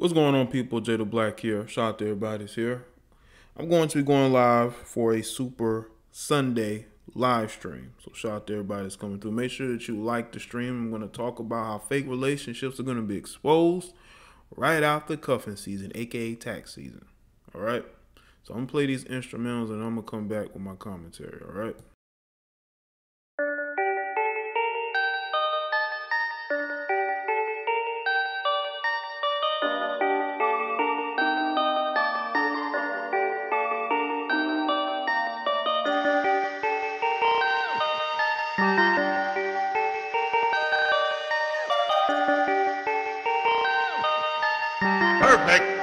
What's going on, people? Jay the Black here. Shout out to everybody's here. I'm going to be going live for a Super Sunday live stream. So shout out to everybody that's coming through. Make sure that you like the stream. I'm going to talk about how fake relationships are going to be exposed right after cuffing season, aka tax season. All right. So I'm going to play these instrumentals and I'm going to come back with my commentary. All right. Perfect.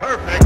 Perfect.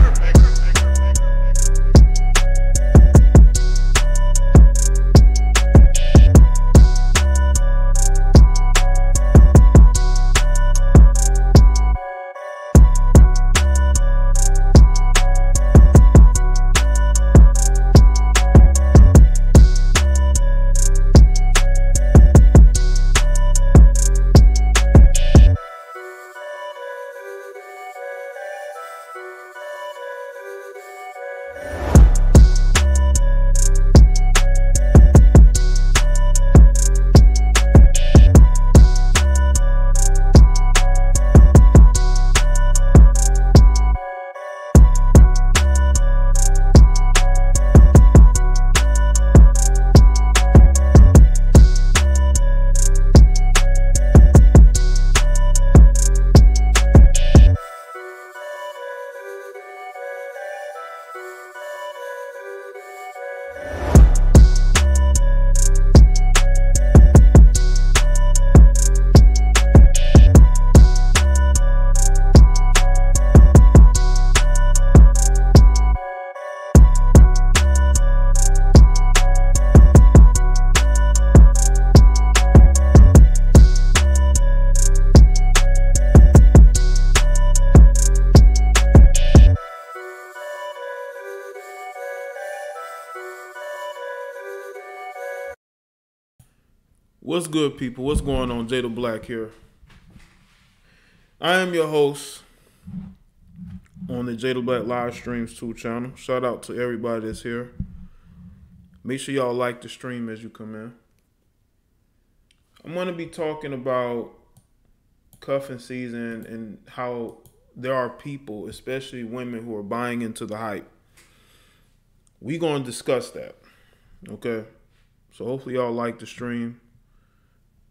What's good, people? What's going on? Jada Black here. I am your host on the Jada Black Livestreams 2 channel. Shout out to everybody that's here. Make sure y'all like the stream as you come in. I'm going to be talking about cuffing season and how there are people, especially women, who are buying into the hype. We're going to discuss that. Okay? So hopefully y'all like the stream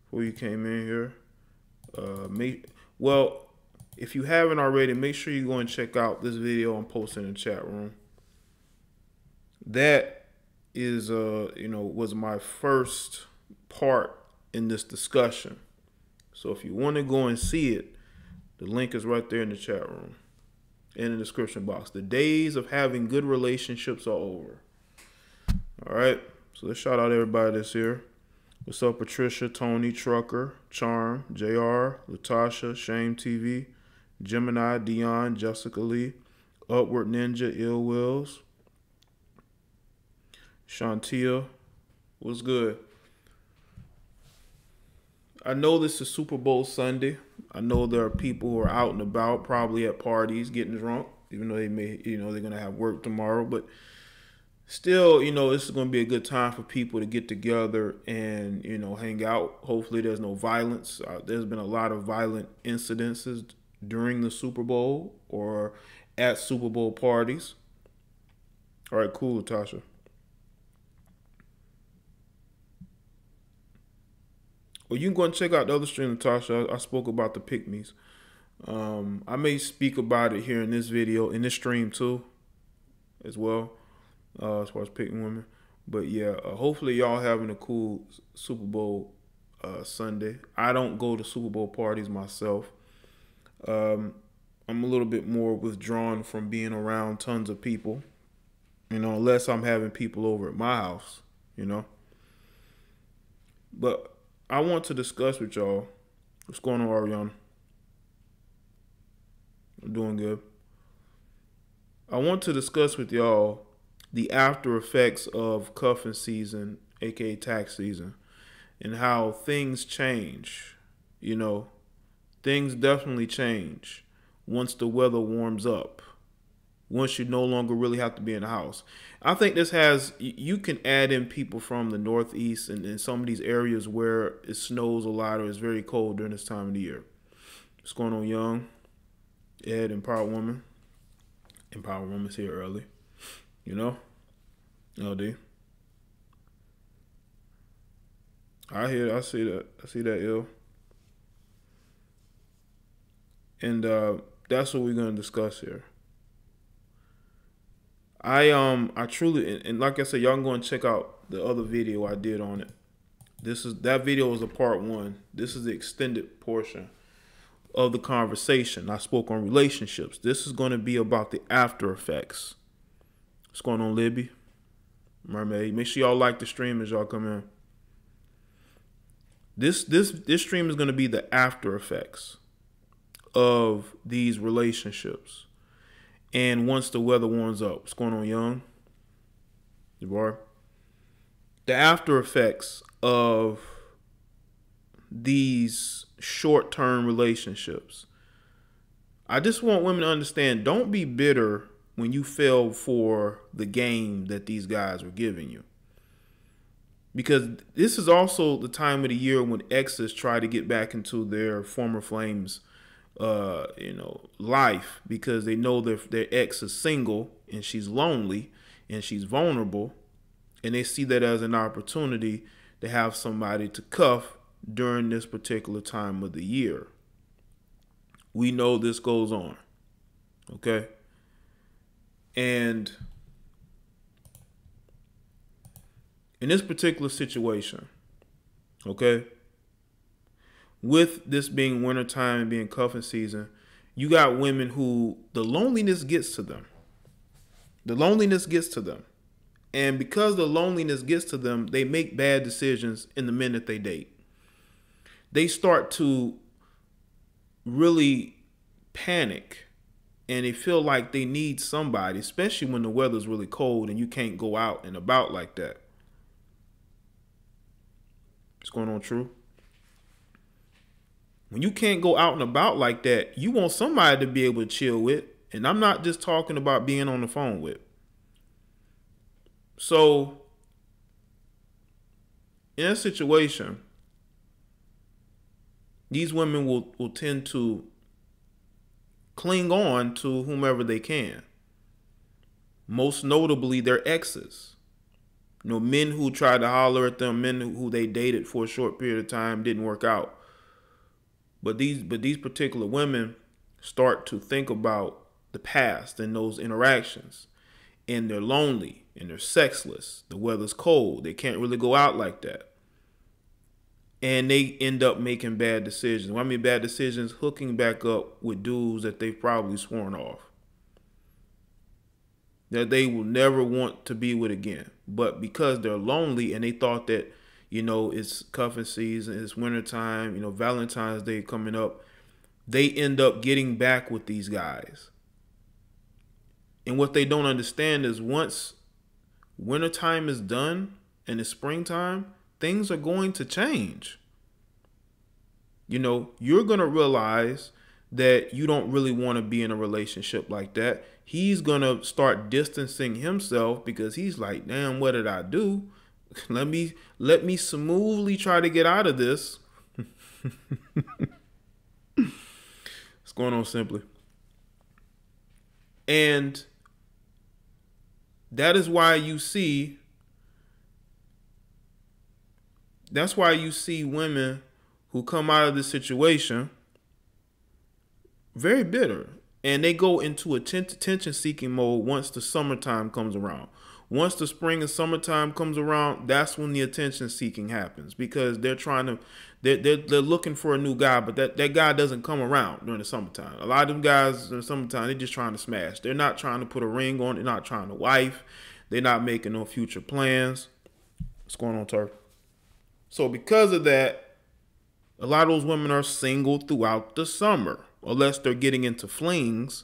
before you came in here. Well, if you haven't already, make sure you go and check out this video I'm posting in the chat room. That is, was my first part in this discussion. So if you want to go and see it, the link is right there in the chat room, in the description box. The days of having good relationships are over. All right. So let's shout out everybody that's here. What's up, Patricia, Tony, Trucker, Charm, JR, Latasha, Shame TV, Gemini, Dion, Jessica Lee, Upward Ninja, Ill Wills, Shantia. What's good? I know this is Super Bowl Sunday. I know there are people who are out and about, probably at parties, getting drunk, even though they may, they're going to have work tomorrow. But still, this is going to be a good time for people to get together and, hang out. Hopefully there's no violence. There's been a lot of violent incidences during the Super Bowl or at Super Bowl parties. All right, cool, Tasha. Well, you can go and check out the other stream, Natasha. I spoke about the pick-me's. I may speak about it here in this video, in this stream too, as well, as far as picking women. But yeah, hopefully y'all having a cool Super Bowl Sunday. I don't go to Super Bowl parties myself. I'm a little bit more withdrawn from being around tons of people, unless I'm having people over at my house, But I want to discuss with y'all. What's going on, Ariana? I'm doing good. I want to discuss with y'all the after effects of cuffing season, aka tax season, and how things change. Things definitely change once the weather warms up. Once you no longer really have to be in the house. I think this has, you can add in people from the Northeast and in some of these areas where it snows a lot or it's very cold during this time of the year. What's going on, Young? Ed, Empowered Woman. Empowered Woman's here early. LD. I see that, ill. And that's what we're going to discuss here. I truly, and like I said, y'all can go and check out the other video I did on it. That video was a part 1. This is the extended portion of the conversation. I spoke on relationships. This is going to be about the after effects. What's going on, Libby? Mermaid. Make sure y'all like the stream as y'all come in. This stream is going to be the after effects of these relationships. And once the weather warms up, what's going on, Young? Jabbar? The after effects of these short-term relationships. I just want women to understand, don't be bitter when you fell for the game that these guys were giving you. Because this is also the time of the year when exes try to get back into their former flames, life, because they know their ex is single and she's lonely and she's vulnerable, and they see that as an opportunity to have somebody to cuff during this particular time of the year. We know this goes on, okay? And in this particular situation, okay, with this being wintertime and being cuffing season, you got women who the loneliness gets to them. The loneliness gets to them. And because the loneliness gets to them, they make bad decisions in the men that they date. They start to really panic, and they feel like they need somebody, especially when the weather's really cold and you can't go out and about like that. What's going on, True? When you can't go out and about like that, you want somebody to be able to chill with. And I'm not just talking about being on the phone with. So, in a situation, these women will tend to cling on to whomever they can. Most notably, their exes. Men who tried to holler at them, men who they dated for a short period of time, didn't work out. But these particular women start to think about the past and those interactions. And they're lonely and they're sexless. The weather's cold. They can't really go out like that. And they end up making bad decisions. When I mean bad decisions, hooking back up with dudes that they've probably sworn off, that they will never want to be with again. But because they're lonely and they thought that, it's cuffing season, it's wintertime, Valentine's Day coming up, they end up getting back with these guys. And what they don't understand is once wintertime is done and it's springtime, things are going to change. You're going to realize that you don't really want to be in a relationship like that. He's going to start distancing himself because he's like, damn, what did I do? Let me smoothly try to get out of this. What's going on, Simply? And that's why you see women who come out of this situation very bitter, and they go into attention-seeking mode once the summertime comes around. Once the spring and summertime comes around, that's when the attention-seeking happens, because they're looking for a new guy, but that guy doesn't come around during the summertime. A lot of them guys in the summertime, they're just trying to smash. They're not trying to put a ring on. They're not trying to wife. They're not making no future plans. What's going on, Turf? So because of that, a lot of those women are single throughout the summer, unless they're getting into flings.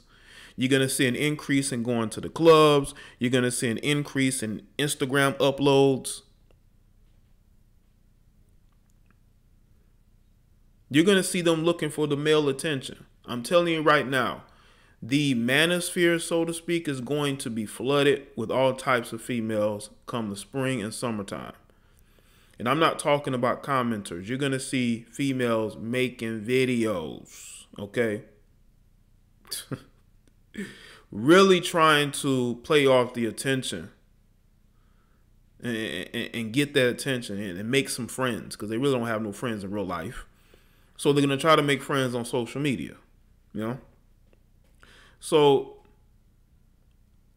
You're going to see an increase in going to the clubs. You're going to see an increase in Instagram uploads. You're going to see them looking for the male attention. I'm telling you right now, the manosphere, so to speak, is going to be flooded with all types of females come the spring and summertime. And I'm not talking about commenters. You're going to see females making videos, okay? Really trying to play off the attention and get that attention and make some friends, because they really don't have no friends in real life. So they're going to try to make friends on social media, So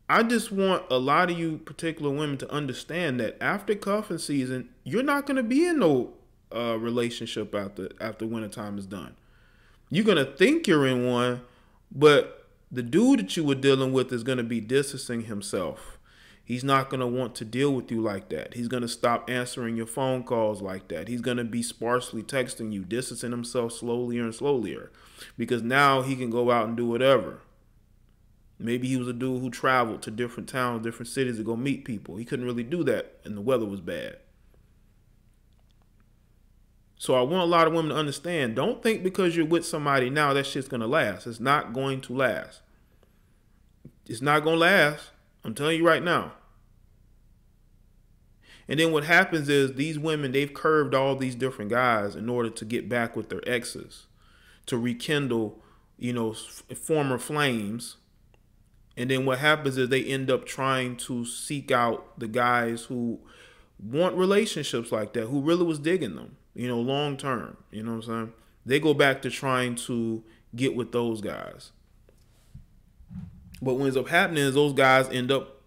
I just want a lot of you particular women to understand that after cuffing season, you're not going to be in no relationship after wintertime is done. You're going to think you're in one, but the dude that you were dealing with is going to be distancing himself. He's not going to want to deal with you like that. He's going to stop answering your phone calls like that. He's going to be sparsely texting you, distancing himself slowly and slowlier, because now he can go out and do whatever. Maybe he was a dude who traveled to different towns, different cities to go meet people. He couldn't really do that, and the weather was bad. So I want a lot of women to understand, don't think because you're with somebody now that shit's going to last. It's not going to last. It's not going to last. I'm telling you right now. And then what happens is these women, they've curved all these different guys in order to get back with their exes, to rekindle, former flames. And then what happens is they end up trying to seek out the guys who want relationships like that, who really was digging them, long term. You know what I'm saying? They go back to trying to get with those guys. But what ends up happening is those guys end up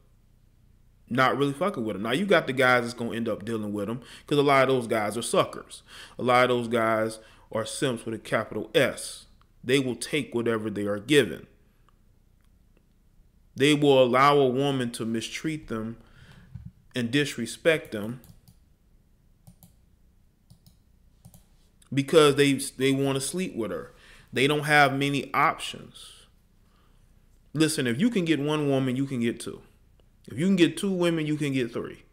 not really fucking with them. Now, you got the guys that's going to end up dealing with them, because a lot of those guys are suckers. A lot of those guys are simps with a capital S. They will take whatever they are given. They will allow a woman to mistreat them and disrespect them because they want to sleep with her. They don't have many options. Listen, if you can get one woman, you can get two. If you can get two women, you can get three.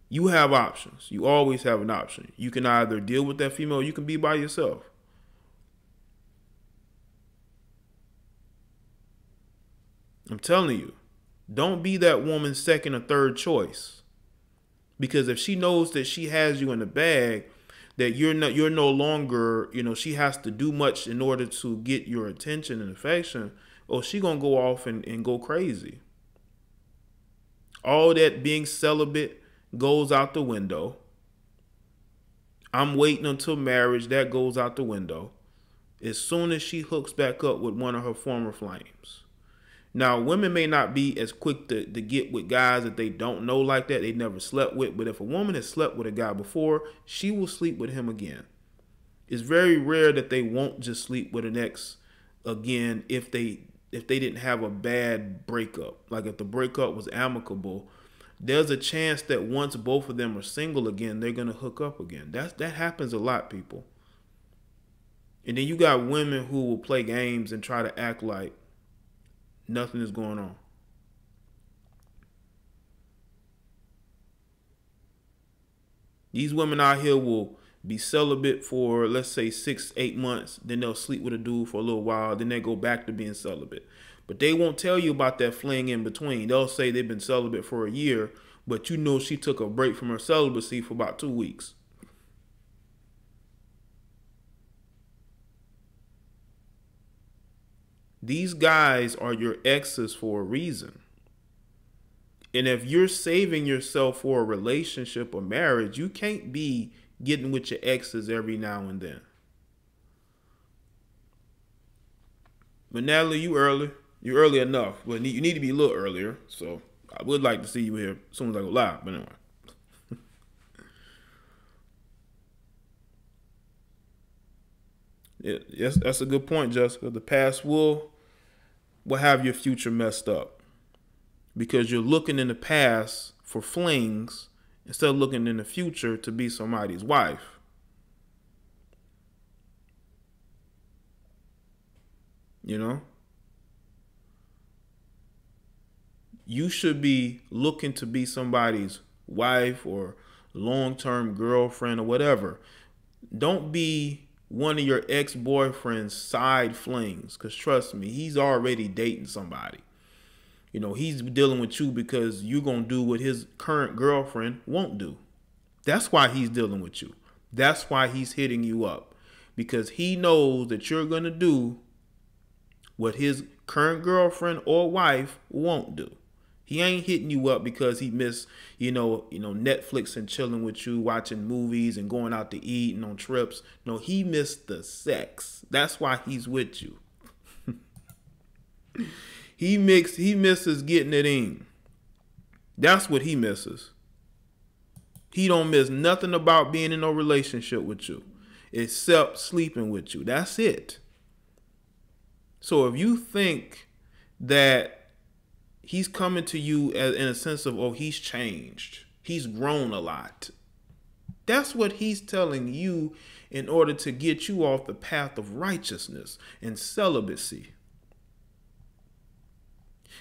You have options. You always have an option. You can either deal with that female or you can be by yourself. I'm telling you, don't be that woman's second or third choice. Because if she knows that she has you in the bag, that you're no longer, she has to do much in order to get your attention and affection, she gonna go off and go crazy. All that being celibate goes out the window. I'm waiting until marriage, that goes out the window. As soon as she hooks back up with one of her former flames. Now, women may not be as quick to get with guys that they don't know like that, they never slept with. But if a woman has slept with a guy before, she will sleep with him again. It's very rare that they won't just sleep with an ex again if they didn't have a bad breakup. Like if the breakup was amicable, there's a chance that once both of them are single again, they're going to hook up again. That happens a lot, people. And then you got women who will play games and try to act like nothing is going on. These women out here will be celibate for, let's say, 6-8 months. Then they'll sleep with a dude for a little while. Then they go back to being celibate. But they won't tell you about that fling in between. They'll say they've been celibate for a year, but she took a break from her celibacy for about 2 weeks. These guys are your exes for a reason. And if you're saving yourself for a relationship or marriage, you can't be getting with your exes every now and then. But Natalie, you early. You're early enough. But you need to be a little earlier. So I would like to see you here as soon as I go live. But anyway. Yes, that's a good point, Jessica. The past will have your future messed up. Because you're looking in the past for flings instead of looking in the future to be somebody's wife. You should be looking to be somebody's wife or long-term girlfriend or whatever. Don't be one of your ex-boyfriend's side flings, because trust me, he's already dating somebody. He's dealing with you because you're going to do what his current girlfriend won't do. That's why he's dealing with you. That's why he's hitting you up, because he knows that you're going to do what his current girlfriend or wife won't do. He ain't hitting you up because he missed, Netflix and chilling with you, watching movies and going out to eat and on trips. No, he missed the sex. That's why he's with you. He misses getting it in. That's what he misses. He don't miss nothing about being in a relationship with you except sleeping with you. That's it. So if you think that he's coming to you in a sense of, oh, he's changed, he's grown a lot, that's what he's telling you in order to get you off the path of righteousness and celibacy.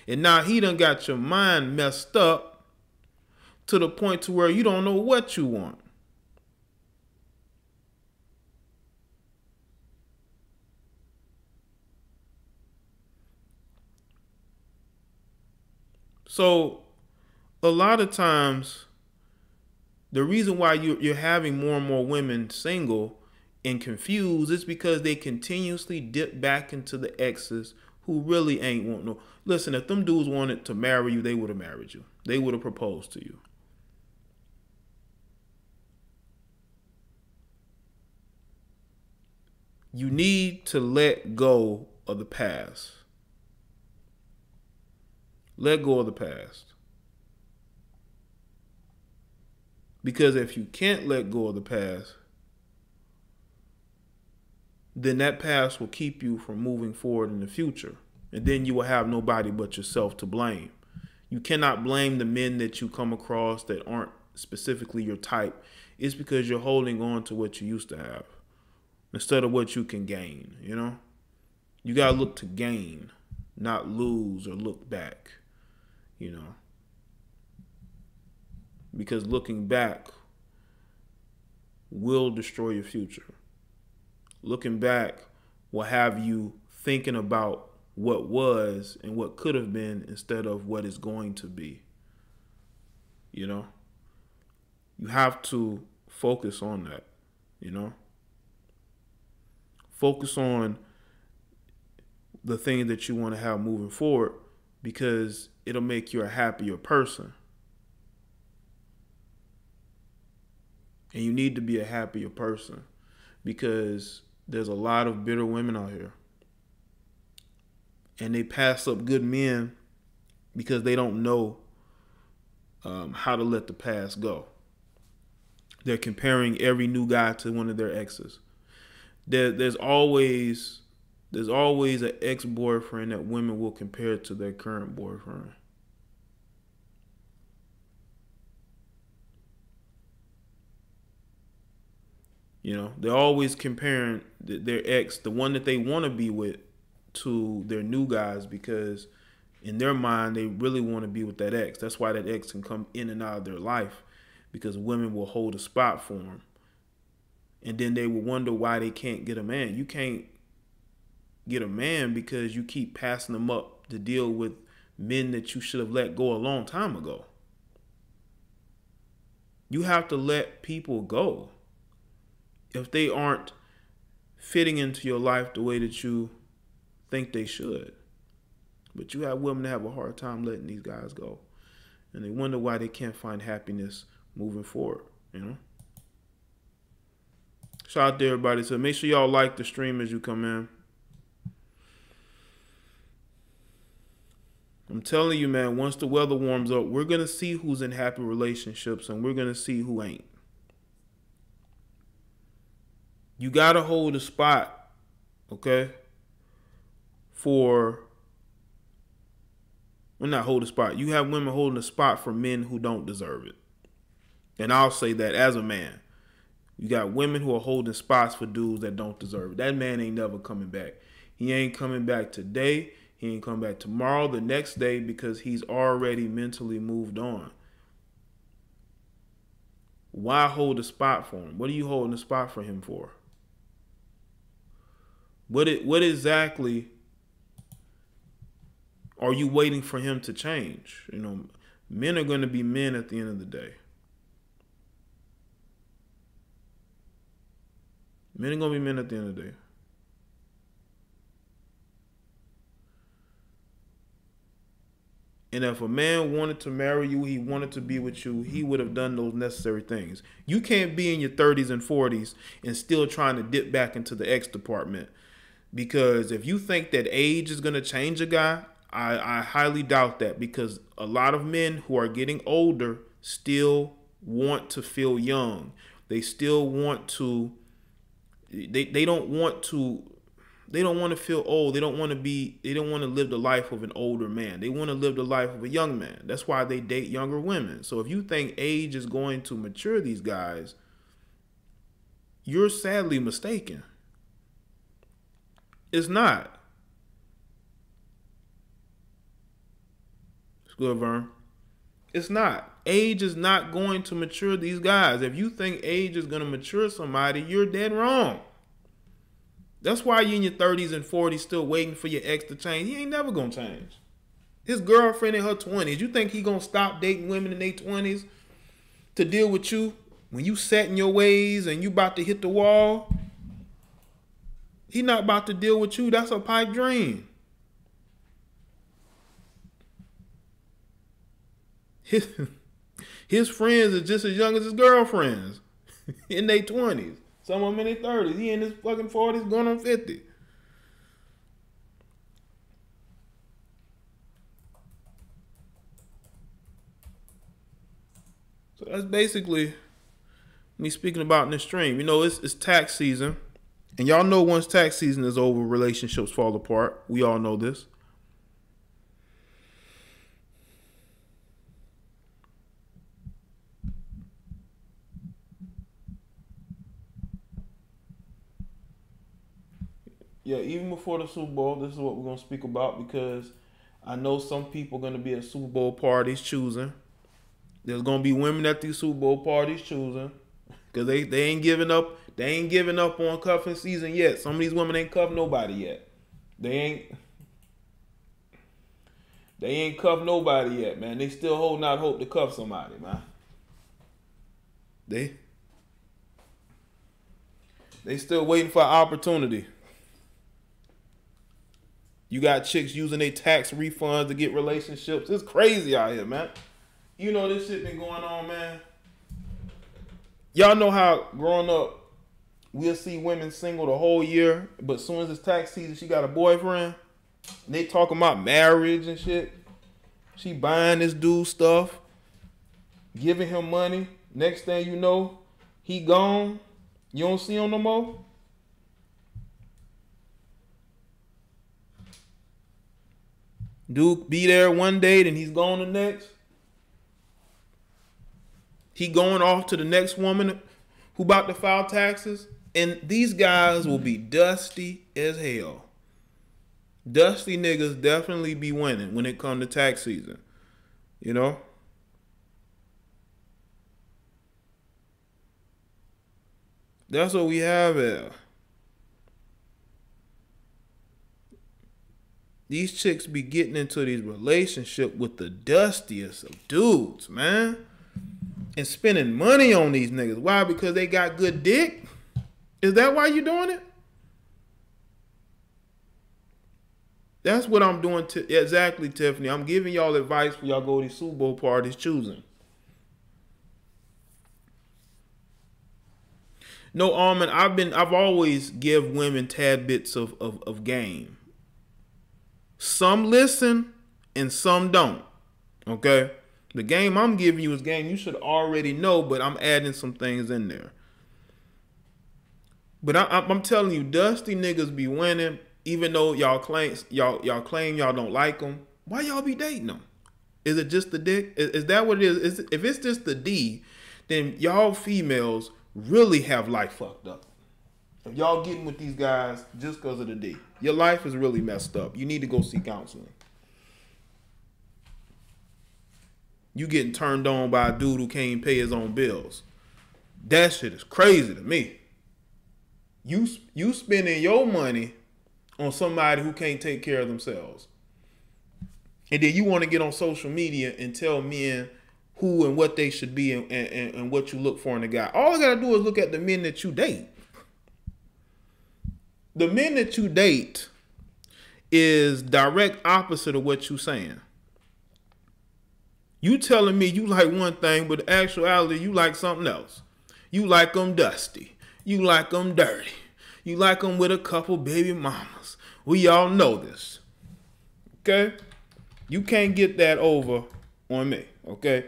And now he done got your mind messed up to the point to where you don't know what you want. So a lot of times, the reason why you're having more and more women single and confused is because they continuously dip back into the exes who really ain't want no. Listen, if them dudes wanted to marry you, they would have married you. They would have proposed to you. You need to let go of the past. Let go of the past. Because if you can't let go of the past, then that past will keep you from moving forward in the future. And then you will have nobody but yourself to blame. You cannot blame the men that you come across that aren't specifically your type. It's because you're holding on to what you used to have instead of what you can gain, you know? You got to look to gain, not lose or look back, you know? Because looking back will destroy your future. Looking back will have you thinking about what was and what could have been instead of what is going to be. You know? You have to focus on that, you know? Focus on the thing that you want to have moving forward because it'll make you a happier person. And you need to be a happier person because there's a lot of bitter women out here. And they pass up good men because they don't know how to let the past go. They're comparing every new guy to one of their exes. There's always an ex-boyfriend that women will compare to their current boyfriend. You know, they're always comparing their ex, the one that they want to be with, to their new guys because in their mind, they really want to be with that ex. That's why that ex can come in and out of their life because women will hold a spot for them. And then they will wonder why they can't get a man. You can't get a man because you keep passing them up to deal with men that you should have let go a long time ago. You have to let people go if they aren't fitting into your life the way that you think they should. But you have women that have a hard time letting these guys go. And they wonder why they can't find happiness moving forward, you know? Shout out to everybody. So make sure y'all like the stream as you come in. I'm telling you, man, once the weather warms up, we're going to see who's in happy relationships and we're going to see who ain't. You got to hold a spot, okay, well, not hold a spot. You have women holding a spot for men who don't deserve it. And I'll say that as a man. You got women who are holding spots for dudes that don't deserve it. That man ain't never coming back. He ain't coming back today. He ain't coming back tomorrow, the next day, because he's already mentally moved on. Why hold a spot for him? What are you holding a spot for him for? What exactly are you waiting for him to change? You know, men are going to be men at the end of the day. Men are going to be men at the end of the day. And if a man wanted to marry you, he wanted to be with you, he would have done those necessary things. You can't be in your 30s and 40s and still trying to dip back into the X department. Because if you think that age is going to change a guy, I highly doubt that. Because a lot of men who are getting older still want to feel young. They still want to, they don't want to, They don't want to feel old. They don't want to live the life of an older man. They want to live the life of a young man. That's why they date younger women. So if you think age is going to mature these guys, you're sadly mistaken. It's not. It's good, Vern. It's not. Age is not going to mature these guys. If you think age is going to mature somebody, you're dead wrong. That's why you're in your 30s and 40s still waiting for your ex to change. He ain't never going to change. His girlfriend in her 20s, you think he going to stop dating women in their 20s to deal with you when you set in your ways and you about to hit the wall? He not about to deal with you. That's a pipe dream. His friends are just as young as his girlfriends in their 20s. Some of them in their 30s. He in his fucking 40s going on 50. So that's basically me speaking about in this stream. You know, it's tax season. And y'all know once tax season is over, relationships fall apart. We all know this. Yeah, even before the Super Bowl, this is what we're going to speak about because I know some people are going to be at Super Bowl parties choosing. There's going to be women at these Super Bowl parties choosing because they ain't giving up. They ain't giving up on cuffing season yet. Some of these women ain't cuffed nobody yet. They ain't cuffed nobody yet, man. They still holding out hope to cuff somebody, man. They still waiting for an opportunity. You got chicks using their tax refunds to get relationships. It's crazy out here, man. You know this shit been going on, man. Y'all know how growing up, we'll see women single the whole year, but as soon as it's tax season, she got a boyfriend. And they talking about marriage and shit. She buying this dude stuff, giving him money. Next thing you know, he gone. You don't see him no more. Dude be there one day, then he's gone the next. He going off to the next woman who about to file taxes. And these guys will be dusty as hell. Dusty niggas definitely be winning when it comes to tax season. You know? That's what we have here. These chicks be getting into these relationships with the dustiest of dudes, man. And spending money on these niggas. Why? Because they got good dick? Is that why you doing it? That's what I'm doing. Exactly, Tiffany. I'm giving y'all advice for y'all go to these Super Bowl parties choosing. No, Armin, I've always give women tad bits of game. Some listen and some don't. Okay? The game I'm giving you is game you should already know, but I'm adding some things in there. But I'm telling you, dusty niggas be winning, even though y'all claim y'all don't like them. Why y'all be dating them? Is it just the dick? Is that what it is? If it's just the D, then y'all females really have life fucked up. If y'all getting with these guys just because of the D, your life is really messed up. You need to go see counseling. You getting turned on by a dude who can't pay his own bills. That shit is crazy to me. You spending your money on somebody who can't take care of themselves. And then you want to get on social media and tell men who and what they should be and what you look for in a guy. All I got to do is look at the men that you date. The men that you date is direct opposite of what you saying. You telling me you like one thing, but in actuality, you like something else. You like them dusty. You like them dirty. You like them with a couple baby mamas. We all know this. Okay? You can't get that over on me. Okay?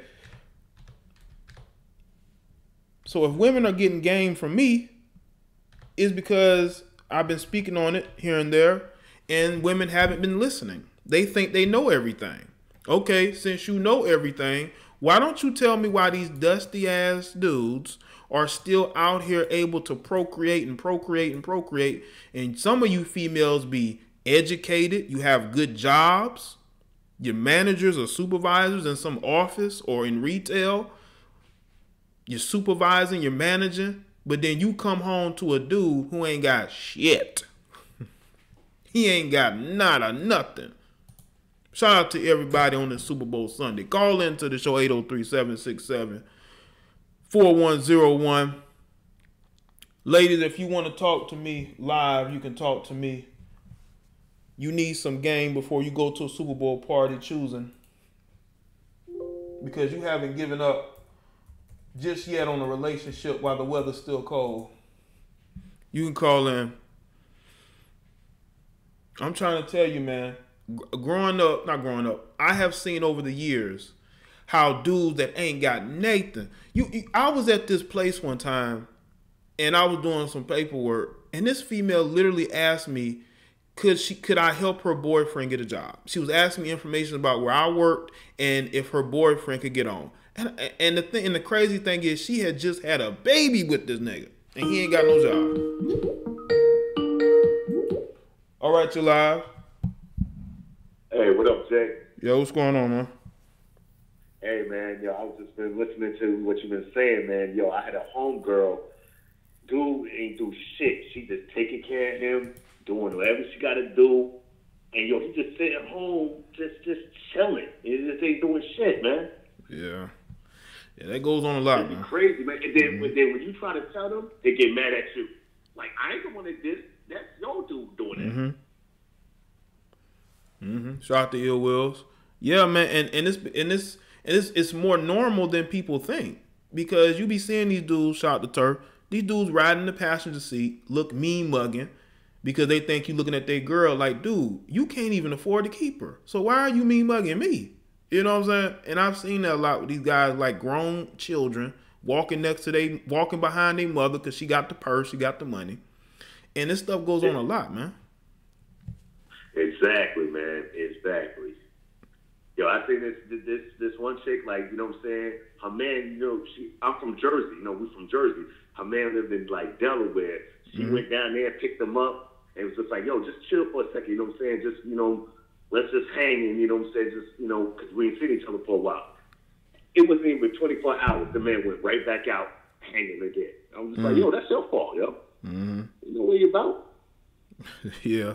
So if women are getting game from me, it's because I've been speaking on it here and there, and women haven't been listening. They think they know everything. Okay, since you know everything, why don't you tell me why these dusty ass dudes are still out here able to procreate and procreate and procreate, and some of you females be educated, you have good jobs, your managers or supervisors in some office or in retail, you're supervising, you're managing, but then you come home to a dude who ain't got shit. He ain't got nada, nothing. Shout out to everybody on this Super Bowl Sunday. Call into the show 803-767-4101. Ladies, if you want to talk to me live, you can talk to me. You need some game before you go to a Super Bowl party choosing, because you haven't given up just yet on a relationship while the weather's still cold. You can call in. I'm trying to tell you, man, not growing up, I have seen over the years how dudes that ain't got Nathan. I was at this place one time and I was doing some paperwork, and this female literally asked me, could I help her boyfriend get a job? She was asking me information about where I worked and if her boyfriend could get on. And the crazy thing is, she had just had a baby with this nigga and he ain't got no job. All right, you live. Hey, what up, Jay? Yo, what's going on, man? Hey, man, yo, I was just been listening to what you've been saying, man. Yo, I had a homegirl. Dude ain't do shit. She just taking care of him, doing whatever she got to do. And, yo, he just sitting home, just chilling. He just ain't doing shit, man. Yeah. Yeah, that goes on a lot, man. Crazy, man. And then, when you try to tell them, they get mad at you. Like, I ain't the one that did. That's your dude doing it. Shout out to Ill Wills. Yeah, man, and it's more normal than people think, because you be seeing these dudes, shout out to Turf, these dudes riding the passenger seat, look mean mugging, because they think you looking at their girl like, dude, you can't even afford to keep her, so why are you mean mugging me? You know what I'm saying? And I've seen that a lot with these guys, like grown children walking behind their mother because she got the purse, she got the money, and this stuff goes on a lot, man. Exactly, man. Exactly. Yo, I think this one chick, like, you know what I'm saying? Her man, you know, I'm from Jersey. You know, we from Jersey. Her man lived in, like, Delaware. She went down there, picked him up, and was just like, yo, just chill for a second. You know what I'm saying? Just, you know, let's just hang and, you know what I'm saying? Just, you know, because we ain't seen each other for a while. It wasn't even 24 hours. The man went right back out, hanging again. I was just like, yo, that's your fault, yo. You know what you about? Yeah.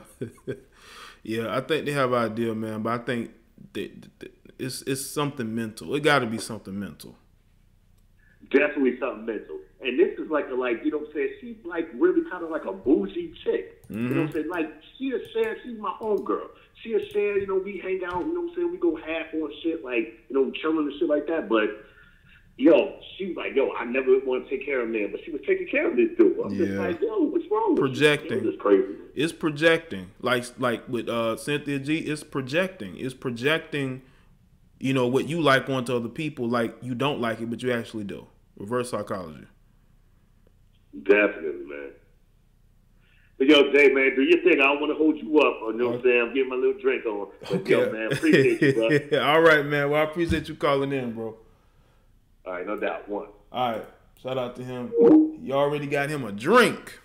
Yeah, I think they have an idea, man, but I think it's something mental. It got to be something mental. Definitely something mental. And this is like, you know what I'm saying? She's like really kind of like a bougie chick. You know what I'm saying? Like, she's my homegirl. She'll share, you know, we hang out, you know what I'm saying? We go half on shit, like, you know, chilling and shit like that. But, yo, she was like, yo, I never want to take care of a man, but she was taking care of this dude. I'm just like, yo, what's wrong with projecting. you? It's crazy. It's projecting. Like with Cynthia G, it's projecting. It's projecting, you know, what you like onto other people, like you don't like it, but you actually do. Reverse psychology. Definitely, man. But yo, Jay, man, do your thing. I don't want to hold you up. You know what I'm saying? I'm getting my little drink on. But Okay. yo, man, appreciate you, bro. All right, man. Well, I appreciate you calling in, bro. All right, no doubt. One. All right. Shout out to him. You already got him a drink.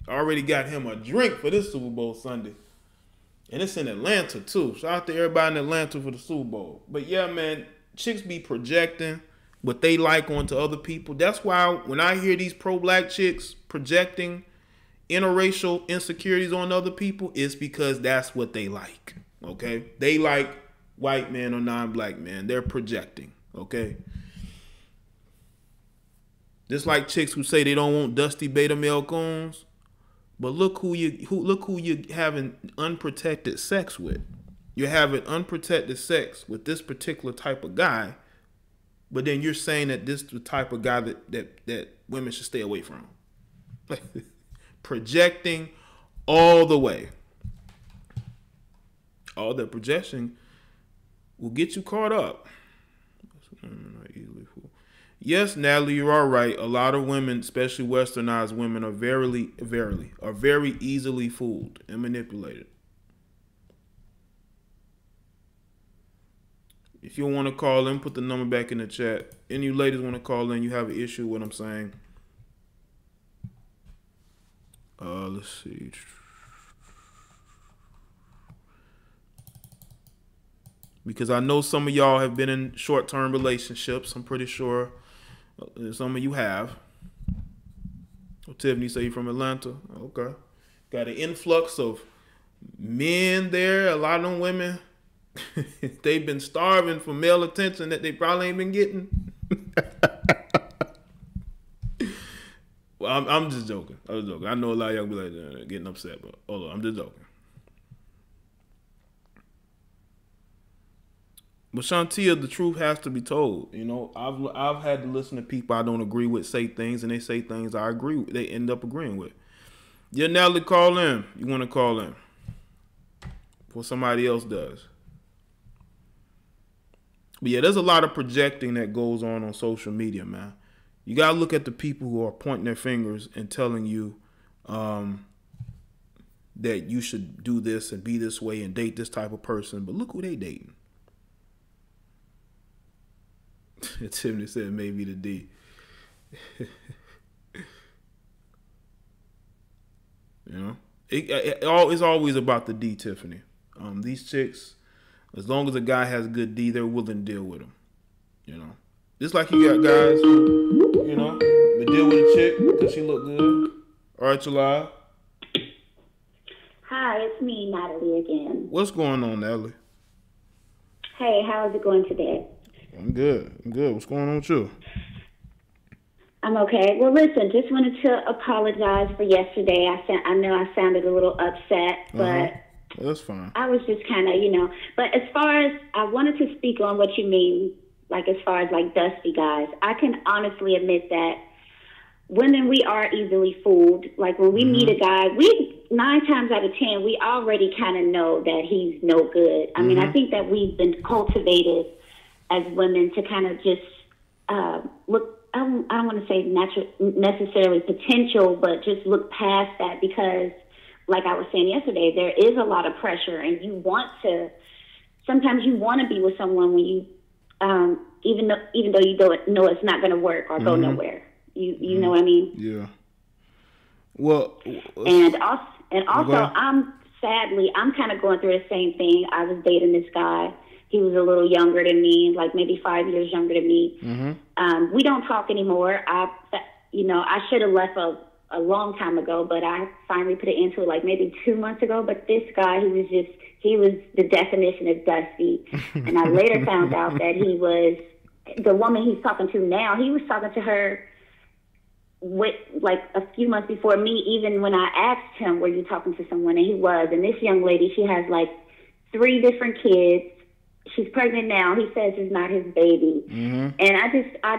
Already got him a drink for this Super Bowl Sunday. And it's in Atlanta, too. Shout out to everybody in Atlanta for the Super Bowl. But yeah, man, chicks be projecting what they like onto other people. That's why when I hear these pro-black chicks projecting interracial insecurities on other people, it's because that's what they like, okay? They like white men or non-black men. They're projecting, okay? Just like chicks who say they don't want dusty beta male coons, but look who you're having unprotected sex with. You're having unprotected sex with this particular type of guy, but then you're saying that this is the type of guy that women should stay away from. Projecting all the way. All that projection will get you caught up. Yes, Natalie, you are right. A lot of women, especially westernized women, are very easily fooled and manipulated. If you want to call in, put the number back in the chat. Any of you ladies want to call in, you have an issue with what I'm saying. Let's see. Because I know some of y'all have been in short-term relationships. I'm pretty sure some of you have. Oh, Tiffany say you from Atlanta. Okay. Got an influx of men there. A lot of them women, they've been starving for male attention that they probably ain't been getting. Well, I'm just joking. I know a lot of y'all be like getting upset, but hold on, I'm just joking. But Shantia, the truth has to be told. You know, I've had to listen to people I don't agree with say things, and they say things I agree with. They end up agreeing with. Yeah, Natalie, call in. You want to call in before somebody else does. But yeah, there's a lot of projecting that goes on social media, man. You gotta look at the people who are pointing their fingers and telling you that you should do this and be this way and date this type of person. But look who they dating. Tiffany said maybe the D. You know, it's always about the D, Tiffany. These chicks, as long as a guy has good D, they're willing to deal with him. You know, just like you got guys who, you know, they deal with a chick because she look good. All right, you live. Hi, it's me, Natalie, again. What's going on, Natalie? Hey, how is it going today? I'm good. What's going on with you? I'm okay. Well, listen, just wanted to apologize for yesterday. I know I sounded a little upset, but that's fine. I was just kind of, you know. But as far as I wanted to speak on what you mean, like as far as like dusty guys, I can honestly admit that women, we are easily fooled. Like when we meet a guy, 9 times out of 10, we already kind of know that he's no good. I mean, I think that we've been cultivated as women to kind of just look, I don't want to say necessarily potential, but just look past that because, like I was saying yesterday, there is a lot of pressure and sometimes you want to be with someone when you, even though you don't know it's not going to work or go nowhere. You know what I mean? Yeah. Well, and also I'm kind of going through the same thing. I was dating this guy. He was a little younger than me, like maybe 5 years younger than me. We don't talk anymore. I should have left a long time ago, but I finally put an end to it like maybe 2 months ago. But this guy, he was the definition of dusty. And I later found out that he was the woman he's talking to now. He was talking to her with like a few months before me, even when I asked him, were you talking to someone? And he was. And this young lady, she has like 3 different kids. She's pregnant now. He says it's not his baby. And I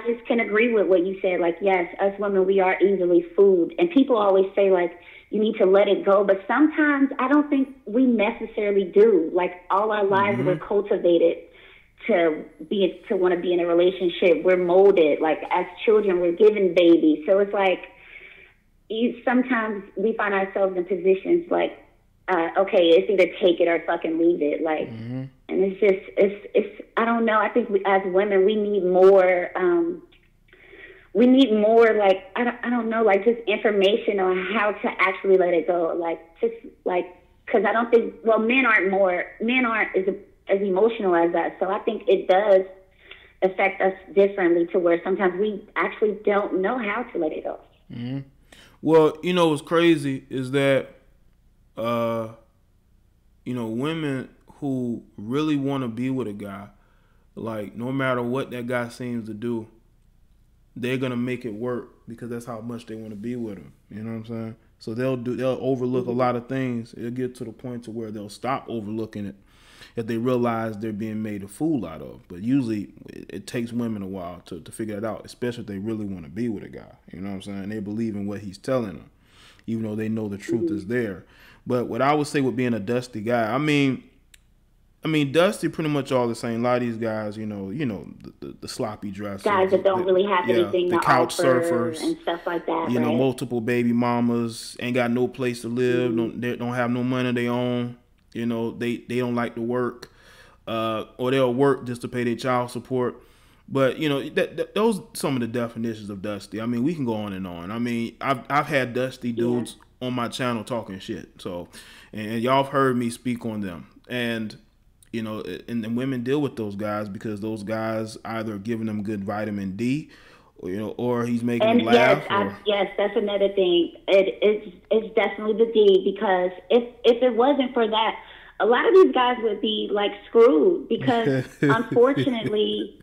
just can agree with what you said. Like, yes, us women, we are easily fooled. And people always say, like, you need to let it go. But sometimes I don't think we necessarily do. Like, all our lives we're cultivated to want to be in a relationship. We're molded. Like, as children, we're given babies. So it's like sometimes we find ourselves in positions like, okay, it's either take it or fucking leave it. Like, and it's I don't know. I think as women, we need more, like, I don't know, like just information on how to actually let it go. Like, just like, cause I don't think, well, men aren't as emotional as us. So I think it does affect us differently to where sometimes we actually don't know how to let it go. Well, you know, what's crazy is that, women who really want to be with a guy, like no matter what that guy seems to do, they're gonna make it work because that's how much they want to be with him. You know what I'm saying? So they'll overlook a lot of things. It'll get to the point to where they'll stop overlooking it if they realize they're being made a fool out of. But usually it takes women a while to figure it out, especially if they really want to be with a guy. You know what I'm saying? They believe in what he's telling them, even though they know the truth is there. But what I would say with being a dusty guy, I mean, I mean, Dusty pretty much all the same. A lot of these guys, you know, the sloppy dressers, guys that don't really have anything the to couch offer surfers and stuff like that. You know, right? multiple baby mamas, ain't got no place to live, they don't have no money of their own. You know, they don't like to work, or they'll work just to pay their child support. But you know, those some of the definitions of Dusty. I mean, we can go on and on. I mean, I've had Dusty dudes on my channel talking shit. So, and y'all have heard me speak on them. And you know, and women deal with those guys because those guys either giving them good vitamin D, or, you know, or he's making them laugh. Yes, that's another thing. It's definitely the D, because if it wasn't for that, a lot of these guys would be like screwed, because unfortunately,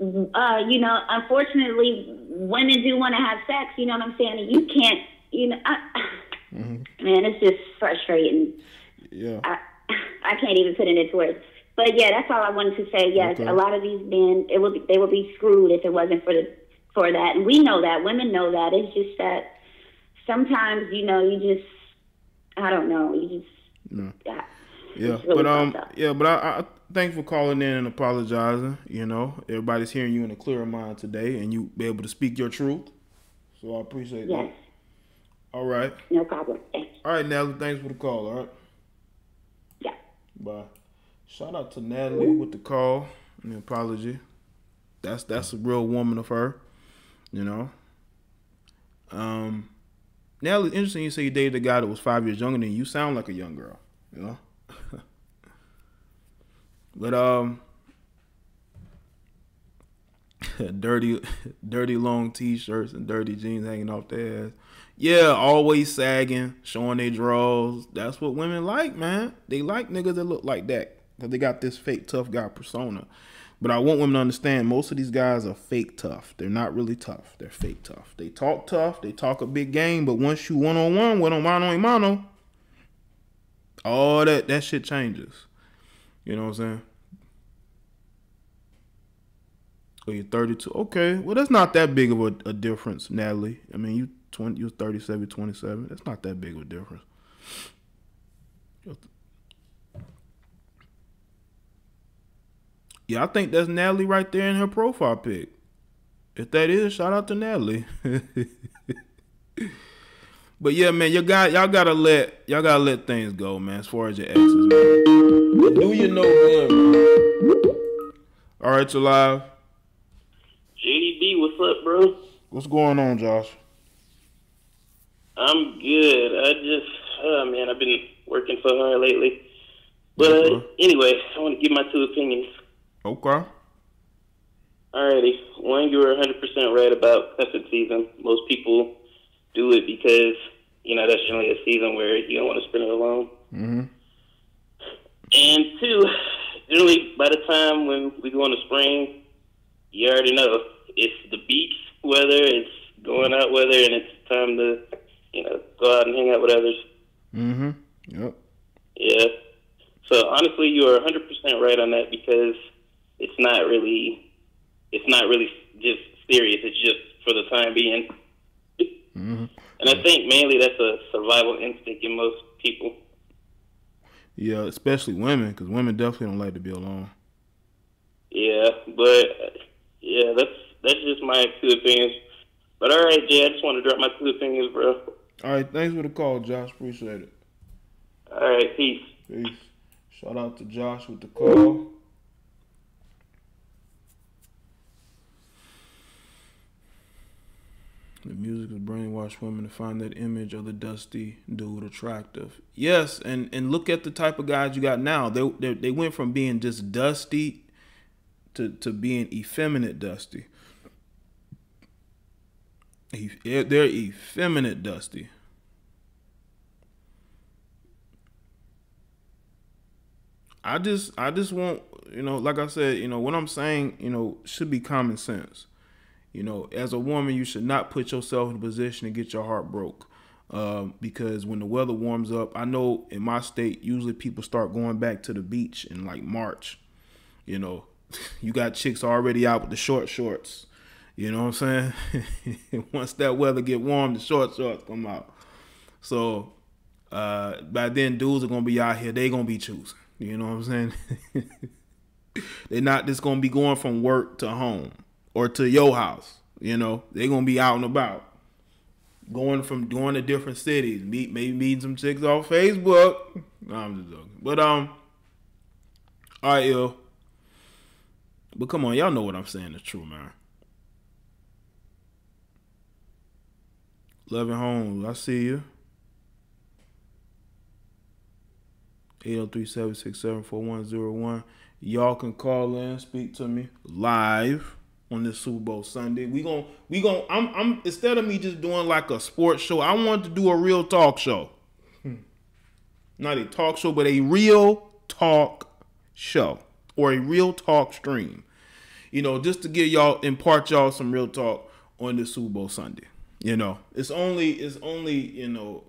unfortunately, women do want to have sex. You know what I'm saying? And you can't. You know, man, it's just frustrating. Yeah. I can't even put it into words. But yeah, that's all I wanted to say. Yes, a lot of these men, they would be screwed if it wasn't for that. And we know that. Women know that. It's just that sometimes, you know, you just, I don't know, you just, yeah. Really but I thanks for calling in and apologizing. You know, everybody's hearing you in a clearer mind today, and you be able to speak your truth. So I appreciate that. All right. No problem. Thanks. All right, Natalie, thanks for the call. All right. Yeah. Bye. Shout out to Natalie with the call and the apology. That's a real woman of her, you know. Natalie, interesting you say you dated a guy that was 5 years younger than you. You sound like a young girl, you know. But dirty long t-shirts and dirty jeans hanging off their ass. Yeah, always sagging, showing their drawers. That's what women like, man. They like niggas that look like that, because they got this fake tough guy persona. But I want women to understand, most of these guys are fake tough. They're not really tough. They're fake tough. They talk tough. They talk a big game. But once you one-on-one with them, mano-a-mano, all that shit changes. You know what I'm saying? Oh, you're 32. Okay. Well, that's not that big of a difference, Natalie. I mean, you're 37, 27. That's not that big of a difference. Yeah, I think that's Natalie right there in her profile pic. If that is, shout out to Natalie. But yeah, man, y'all gotta let things go, man. As far as your exes, man. Do you know good, man? All right, you're live. JDB, what's up, bro? What's going on, Josh? I'm good. I've been working so hard lately. But anyway, I want to give my two opinions. Okay. Alrighty. One, you were 100% right about cussing season. Most people do it because, you know, that's generally a season where you don't want to spend it alone. Mm-hmm. And two, generally by the time when we go into spring, you already know it's the beach weather, it's going out weather, and it's time to, you know, go out and hang out with others. Mm-hmm. Yep. Yeah. So honestly, you are 100% right on that, because it's not really just serious. It's just for the time being. Mm-hmm. And I think mainly that's a survival instinct in most people. Yeah, especially women, because women definitely don't like to be alone. Yeah, but yeah, that's just my two opinions. But all right, Jay, I just want to drop my two opinions, bro. All right, thanks for the call, Josh. Appreciate it. All right, peace. Peace. Shout out to Josh with the call. The music has brainwashed women to find that image of the dusty dude attractive. Yes, and look at the type of guys you got now. They went from being just dusty to being effeminate dusty. They're effeminate dusty. I just want, you know, like I said, you know, what I'm saying, you know, should be common sense. You know, as a woman, you should not put yourself in a position to get your heart broke. Because when the weather warms up, I know in my state, usually people start going back to the beach in like March. You know, you got chicks already out with the short shorts. You know what I'm saying? Once that weather get warm, the short shorts come out. So by then, dudes are going to be out here. They going to be choosing. You know what I'm saying? They're not just gonna be going from work to home or to your house. You know, they're gonna be out and about, going to different cities, maybe meeting some chicks off Facebook. No, I'm just joking. But all right, yo. But come on, y'all know what I'm saying is true, man. Loving Homes, I see you. 803-767-4101. Y'all can call in, speak to me live on this Super Bowl Sunday. I'm instead of me just doing like a sports show, I want to do a real talk show. Not a talk show, but a real talk show or a real talk stream. You know, just to impart y'all some real talk on this Super Bowl Sunday. You know, it's only you know,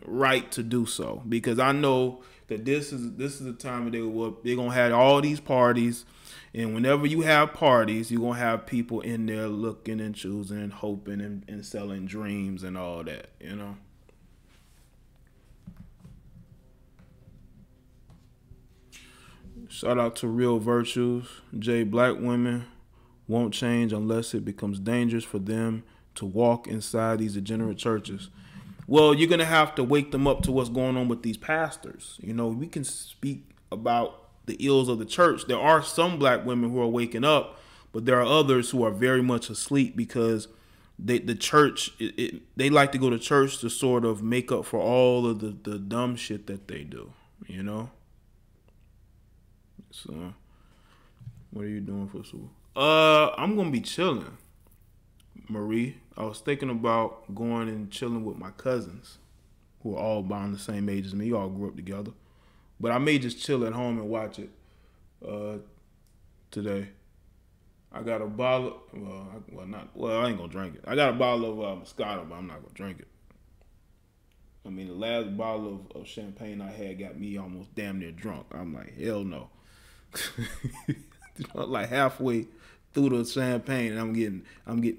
right to do so, because I know that this is the time they're gonna have all these parties, and whenever you have parties, you're gonna have people in there looking and choosing and hoping and selling dreams and all that, you know. Shout out to Real Virtues. Jay, black women won't change unless it becomes dangerous for them to walk inside these degenerate churches. Well, you're going to have to wake them up to what's going on with these pastors. You know, we can speak about the ills of the church. There are some black women who are waking up, but there are others who are very much asleep because the church, they like to go to church to sort of make up for all of the dumb shit that they do, you know? So, what are you doing for Super? I'm going to be chilling, Marie. I was thinking about going and chilling with my cousins, who are all about the same age as me. You all grew up together. But I may just chill at home and watch it today. I got a bottle. I ain't gonna drink it. I got a bottle of Moscato, but I'm not gonna drink it. I mean, the last bottle of champagne I had got me almost damn near drunk. I'm like, hell no. Like halfway through the champagne, and I'm getting.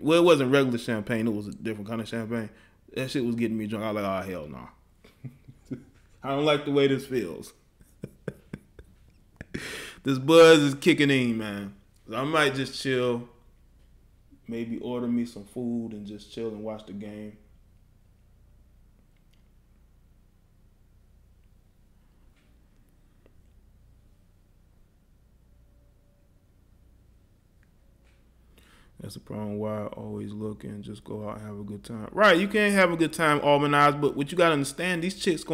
Well, it wasn't regular champagne. It was a different kind of champagne. That shit was getting me drunk. I was like, oh hell no. I don't like the way this feels. This buzz is kicking in, man. So I might just chill, maybe order me some food and just chill and watch the game. That's the problem why I always look and just go out and have a good time. Right, you can't have a good time Almanize, but what you got to understand, these chicks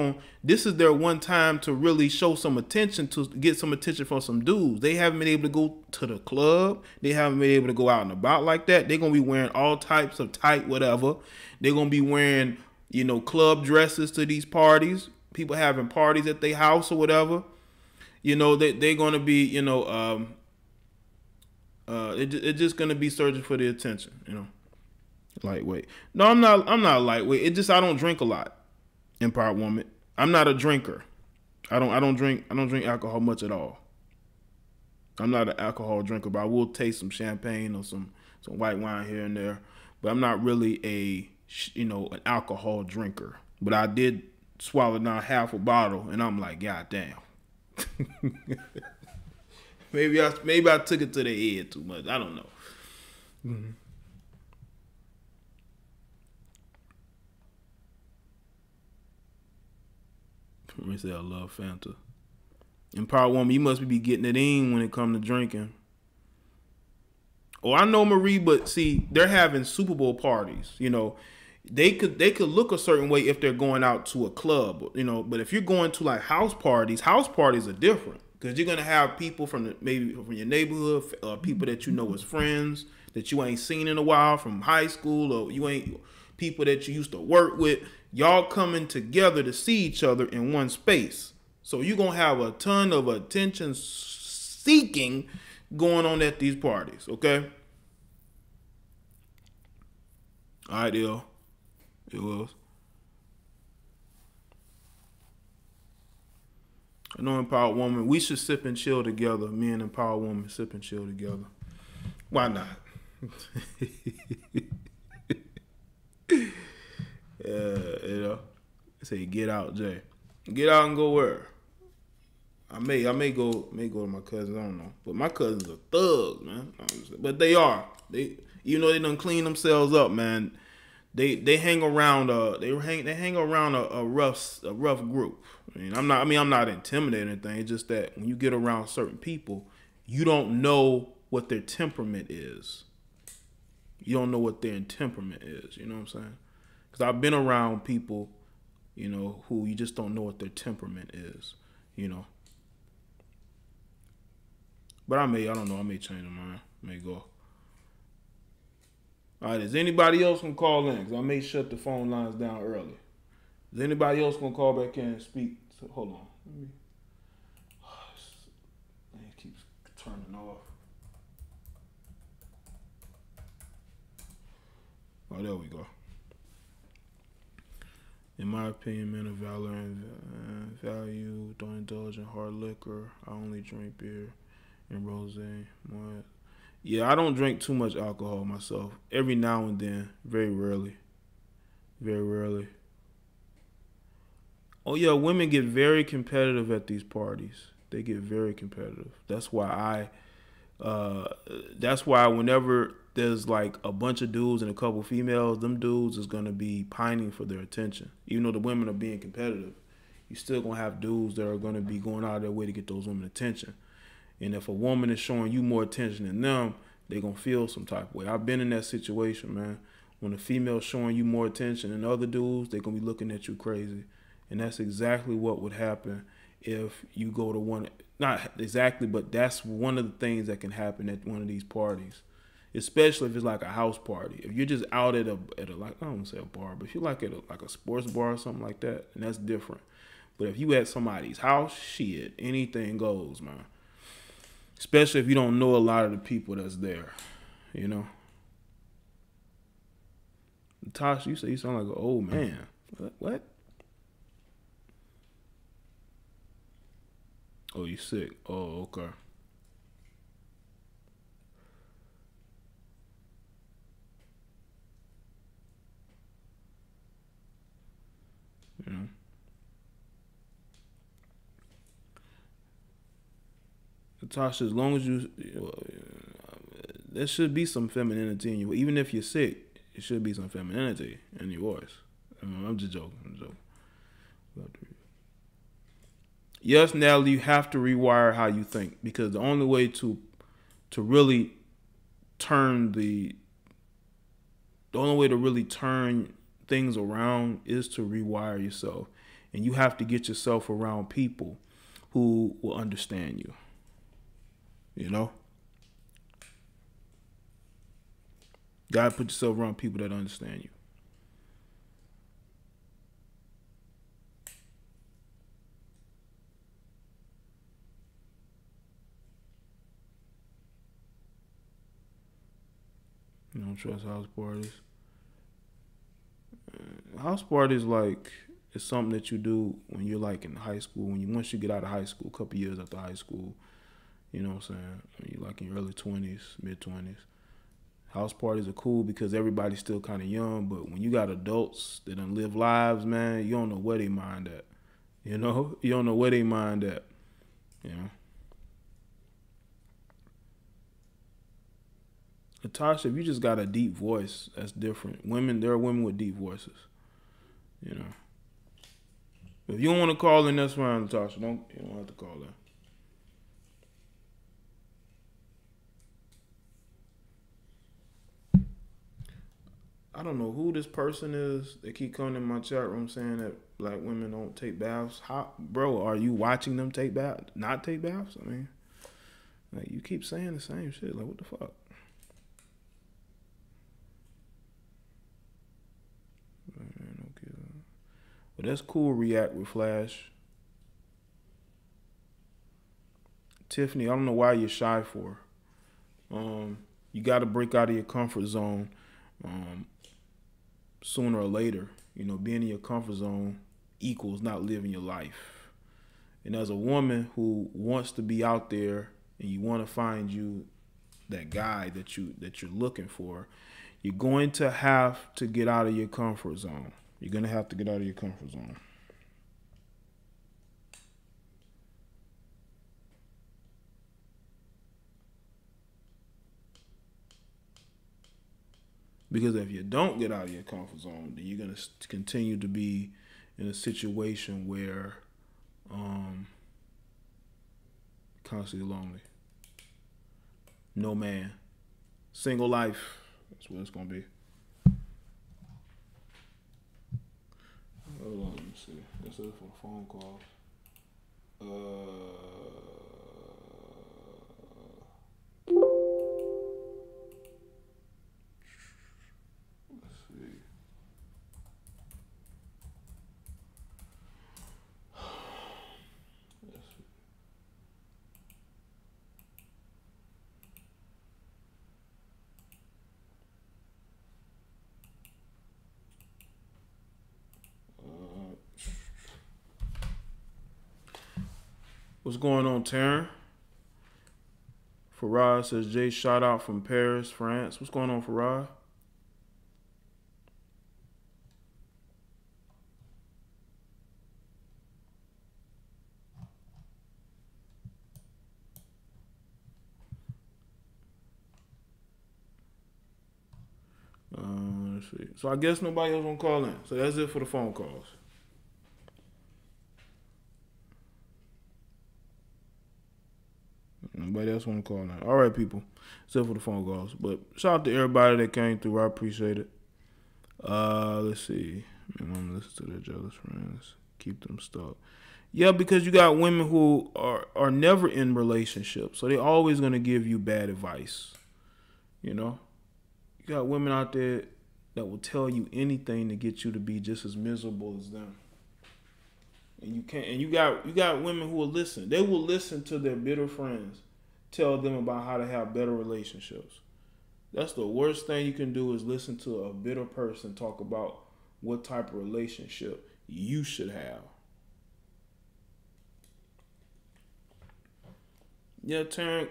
this is their one time to really show some attention, to get some attention from some dudes. They haven't been able to go to the club. They haven't been able to go out and about like that. They're going to be wearing all types of tight whatever. They're going to be wearing, you know, club dresses to these parties. People having parties at their house or whatever. You know, they're going to be, you know, it's just gonna be searching for the attention, you know. Lightweight. No, I'm not lightweight. It just I don't drink a lot. Empowered woman. I'm not a drinker. I don't drink alcohol much at all. I'm not an alcohol drinker, but I will taste some champagne or some white wine here and there. But I'm not really an alcohol drinker. But I did swallow down half a bottle, and I'm like, God damn. Maybe I took it to the head too much. I don't know. Mm-hmm. Let me say I love Fanta. Empowered woman, you must be getting it in when it comes to drinking. Oh, I know, Marie, but see, they're having Super Bowl parties. You know, they could look a certain way if they're going out to a club. You know, but if you're going to like house parties are different. Because you're going to have people maybe from your neighborhood, people that you know as friends, that you ain't seen in a while from high school, or you ain't people that you used to work with. Y'all coming together to see each other in one space. So you're going to have a ton of attention seeking going on at these parties, okay? All right, It was. I know Empowered Woman. We should sip and chill together. Me and Empowered Woman sip and chill together. Why not? You know. Say get out, Jay. Get out and go where? I may go to my cousins. I don't know, but my cousins are thugs, man. But they are. Even though they done clean themselves up, man. They hang around they hang around a rough group. I'm not intimidating or anything. It's just that when you get around certain people, you don't know what their temperament is. You don't know what their temperament is. You know what I'm saying? Because I've been around people, you know, who you just don't know what their temperament is. You know. But I don't know. I may change my mind. I may go. All right, is anybody else gonna call in? Because I may shut the phone lines down early. Is anybody else gonna call back in and speak? So, hold on. It keeps turning off. Oh, there we go. In my opinion, men of valor and value don't indulge in hard liquor. I only drink beer and rosé. Yeah, I don't drink too much alcohol myself. Every now and then, very rarely. Very rarely. Oh yeah, women get very competitive at these parties. They get very competitive. That's why whenever there's like a bunch of dudes and a couple females, them dudes is gonna be pining for their attention. Even though the women are being competitive, you still gonna have dudes that are gonna be going out of their way to get those women attention. And if a woman is showing you more attention than them, they're going to feel some type of way. I've been in that situation, man. When a female's showing you more attention than other dudes, they're going to be looking at you crazy. And that's exactly what would happen if you go to one. Not exactly, but that's one of the things that can happen at one of these parties. Especially if it's like a house party. If you're just out at a like, I don't want to say a bar, but if you're like at a sports bar or something like that, and that's different. But if you at somebody's house, shit, anything goes, man. Especially if you don't know a lot of the people that's there, you know. Tasha, you say you sound like an old man. What? Oh, you sick? Oh, okay. You know. Tasha, as long as there should be some femininity in you. Even if you're sick, it should be some femininity in your voice. I'm just joking. Yes, Natalie, you have to rewire how you think, because the only way to really turn the only way to really turn things around is to rewire yourself, and you have to get yourself around people who will understand you. You know? You gotta put yourself around people that understand you. You don't trust house parties. House parties, like, it's something that you do when you're like in high school. Once you get out of high school, a couple years after high school. You know what I'm saying? When you're like in your early 20s, mid-20s. House parties are cool because everybody's still kind of young, but when you got adults that done live lives, man, you don't know where they mind at. You know? You don't know where they mind at. You know? Natasha, if you just got a deep voice, that's different. There are women with deep voices. You know? If you don't want to call in, that's fine, Natasha. You don't have to call in. I don't know who this person is. They keep coming in my chat room saying that black women don't take baths. How, bro, are you watching them take baths? Not take baths? I mean, like, you keep saying the same shit. Like, what the fuck? But that's cool. React with Flash. Tiffany, I don't know why you're shy for. You got to break out of your comfort zone. Sooner or later, you know, being in your comfort zone equals not living your life. And as a woman who wants to be out there and you want to find you that guy that you're looking for, you're going to have to get out of your comfort zone. You're going to have to get out of your comfort zone. Because if you don't get out of your comfort zone, then you're going to continue to be in a situation where constantly lonely. No man. Single life. That's what it's going to be. Hold on, let me see. That's it for the phone calls. Let's see. What's going on, Taryn? Farad says, Jay, shout out from Paris, France. What's going on, Farad? Let's see. So I guess nobody else won't call in. So that's it for the phone calls. Nobody else want to call now. All right, people. Except for the phone calls. But shout out to everybody that came through. I appreciate it. Let's see. I'm going to listen to their jealous friends. Keep them stuck. Yeah, because you got women who are never in relationships. So they're always going to give you bad advice. You know? You got women out there that will tell you anything to get you to be just as miserable as them. And you can't. And you got women who will listen. They will listen to their bitter friends tell them about how to have better relationships. That's the worst thing you can do, is listen to a bitter person talk about what type of relationship you should have. Yeah, Taryn,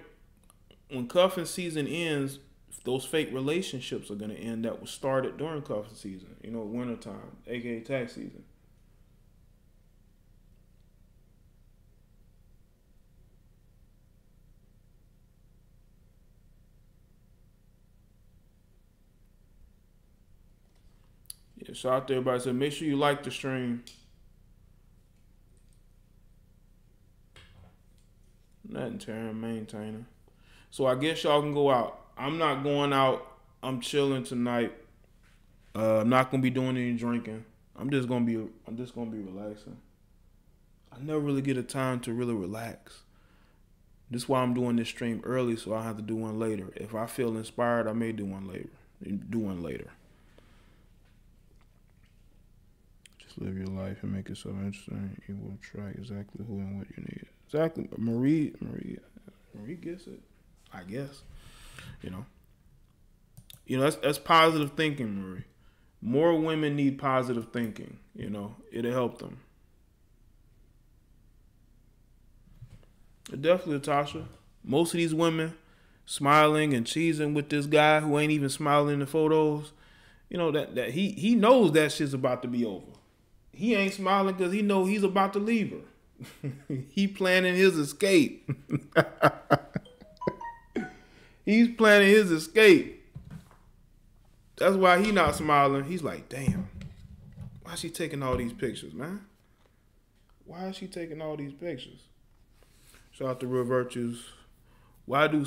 when cuffing season ends, those fake relationships are going to end that was started during cuffing season. You know, wintertime, aka tax season. Yeah, shout out to everybody. So make sure you like the stream. Nothing, Taryn, maintaining. So I guess y'all can go out. I'm not going out. I'm chilling tonight. I'm not gonna be doing any drinking. I'm just gonna be relaxing. I never really get a time to really relax. This is why I'm doing this stream early, so I have to do one later. If I feel inspired, I may do one later. Just live your life and make it so interesting. You will track exactly who and what you need. Exactly. Marie gets it, I guess. You know, that's positive thinking, Marie. More women need positive thinking. You know, it'll help them. Definitely, Tasha. Most of these women smiling and cheesing with this guy who ain't even smiling in the photos. You know that he knows that shit's about to be over. He ain't smiling because he know he's about to leave her. He planning his escape. He's planning his escape. That's why he not smiling. He's like, damn, why is she taking all these pictures, man? Why is she taking all these pictures? Shout out to Real Virtues. Why do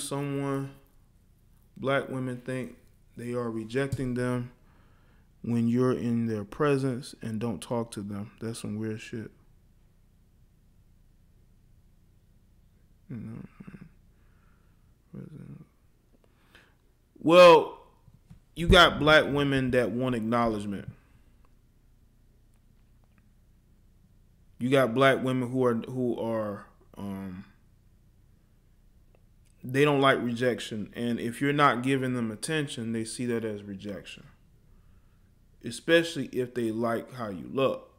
black women think they are rejecting them when you're in their presence and don't talk to them? That's some weird shit. You know, well, you got black women that want acknowledgement. You got black women who are they don't like rejection, and if you're not giving them attention, they see that as rejection. Especially if they like how you look.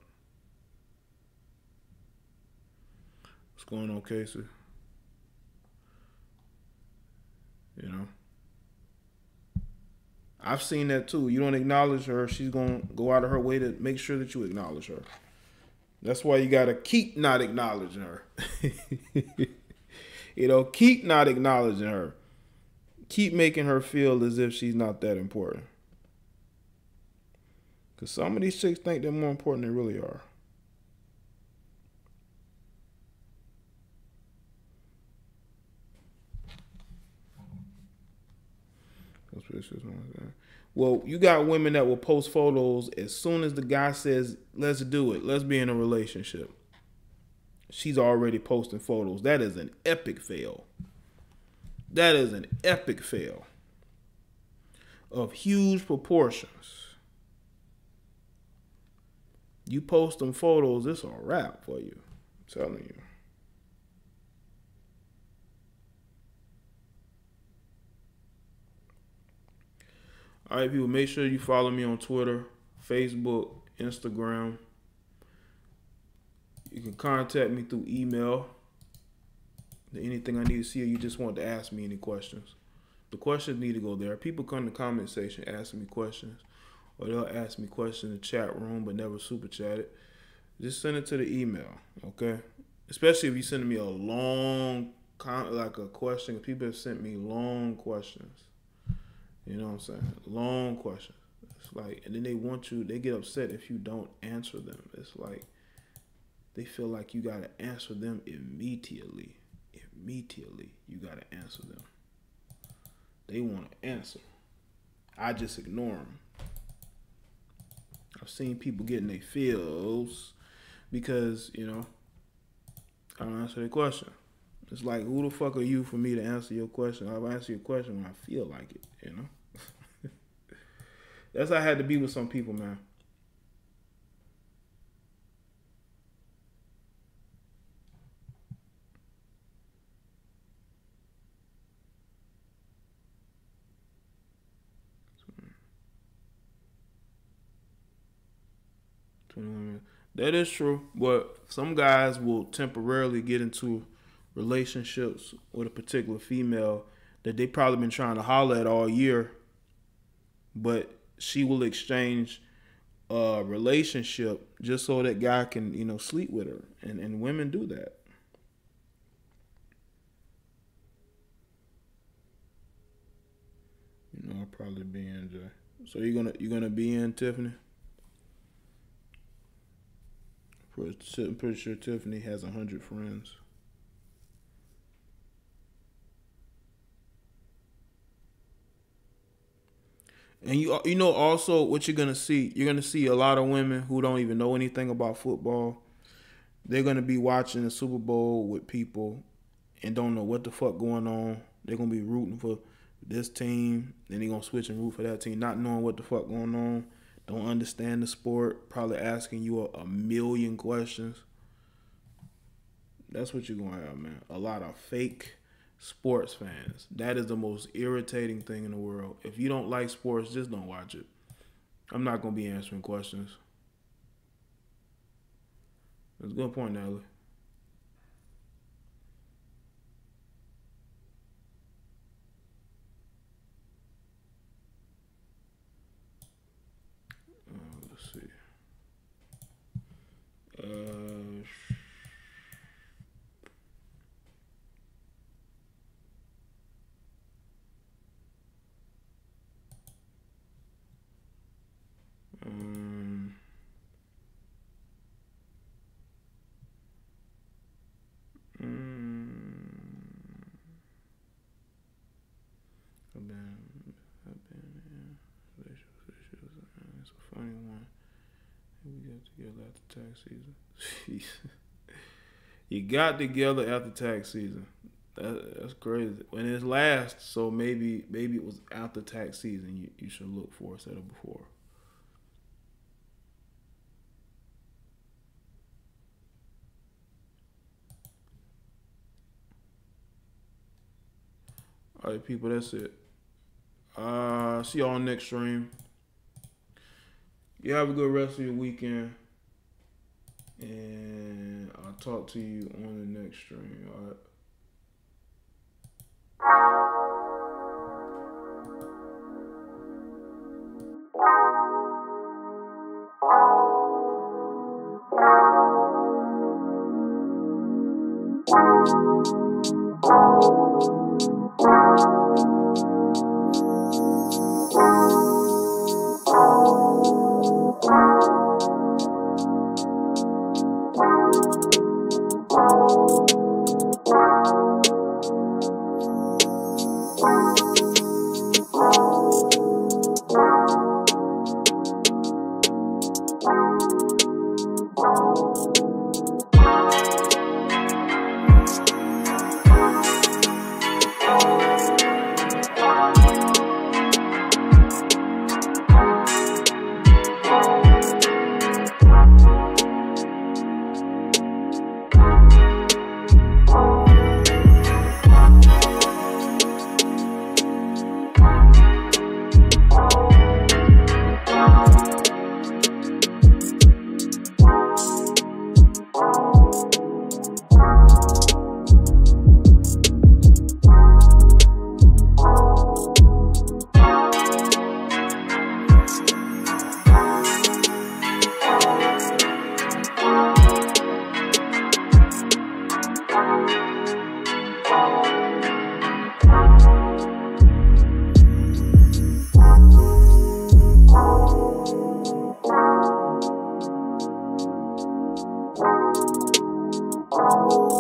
What's going on, Casey? You know, I've seen that too. You don't acknowledge her, she's gonna go out of her way to make sure that you acknowledge her. That's why you gotta keep not acknowledging her. You know, keep not acknowledging her. Keep making her feel as if she's not that important. Because some of these chicks think they're more important than they really are. Well, you got women that will post photos as soon as the guy says, let's do it, let's be in a relationship. She's already posting photos. That is an epic fail. That is an epic fail of huge proportions. You post them photos, it's a wrap for you. I'm telling you. All right, people, make sure you follow me on Twitter, Facebook, Instagram. You can contact me through email. Anything I need to see, or you just want to ask me any questions. The questions need to go there. People come in the comment section asking me questions, or they'll ask me questions in the chat room but never super chat it. Just send it to the email, okay? Especially if you're sending me a long, like a question. People have sent me long questions. You know what I'm saying? Long questions. It's like, and then they want you, they get upset if you don't answer them. It's like, they feel like you got to answer them immediately. Immediately, you got to answer them. They want to answer. I just ignore them. I've seen people getting their feels because, you know, I don't answer their question. It's like, who the fuck are you for me to answer your question? I'll answer your question when I feel like it, you know? That's how I had to be with some people, man. That is true, but some guys will temporarily get into relationships with a particular female that they probably been trying to holler at all year, but she will exchange a relationship just so that guy can, you know, sleep with her, and women do that. You know, I'll probably be in, Jay. So you're gonna be in, Tiffany? I'm pretty sure Tiffany has 100 friends. And you know also what you're gonna see a lot of women who don't even know anything about football. They're gonna be watching the Super Bowl with people and don't know what the fuck going on. They're gonna be rooting for this team, then they're gonna switch and root for that team, not knowing what the fuck going on. Don't understand the sport, probably asking you a million questions. That's what you're going to have, man. A lot of fake sports fans. That is the most irritating thing in the world. If you don't like sports, just don't watch it. I'm not going to be answering questions. That's a good point, Natalie. Let's see. It's a funny one. We got together after tax season. You got together after tax season. That's crazy. When it's last, so maybe it was after tax season. You should look for instead of before. All right, people, that's it. See y'all next stream. You have a good rest of your weekend. And I'll talk to you on the next stream. All right. Peace.